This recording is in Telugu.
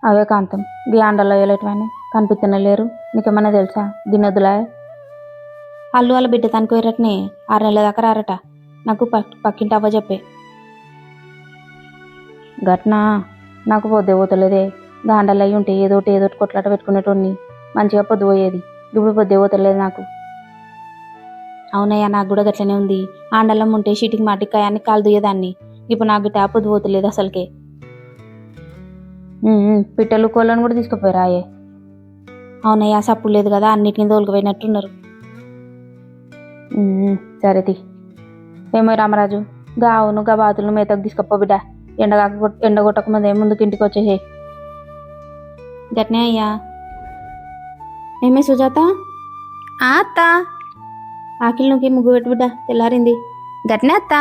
అవే కాంతం గీ ఆండల్లో వేయలేటవని కనిపిస్తూనే లేరు. నీకేమన్నా తెలుసా గిన్నెద్దులా? అల్లు వాళ్ళ బిడ్డ తనకు వేరటనే 6 నెలల దాకా రారట. నాకు పక్కింటి అవ్వ చెప్పే. గట్నా? నాకు పొద్దు పోతలేదే. గాండలు అయ్యి ఉంటే ఏదోటి కొట్లాట పెట్టుకునేటోడిని, మంచిగా పొద్దు పోయేది. ఇప్పుడు పొద్దు పోతలేదు నాకు. అవునయ్యా, నాకు కూడా గట్లనే ఉంది. ఆండలం ఉంటే షీటికి మాటికి కయాన్ని కాలు దుయ్యేదాన్ని. ఇప్పుడు నాకు గిట్ట పొద్దు పోతలేదు అసలుకే. పిట్టలు కోళ్ళను కూడా తీసుకుపోయారాయే. అవునయ్యా, సప్పు లేదు కదా, అన్నిటిని తోలుకుపోయినట్టున్నారు. సరేది. ఏమో రామరాజు, గా అవును గా బాతులను మేతకు తీసుకపో బిడ్డ. ఎండగొట్టక ముందే ముందుకు ఇంటికి వచ్చేసే. గట్నే అయ్యా. ఏమే సుజాత? అత్త, ఆకిలి నువ్వు ముగ్గు పెట్టు బిడ్డ, తెల్లారింది. గట్నే అత్త.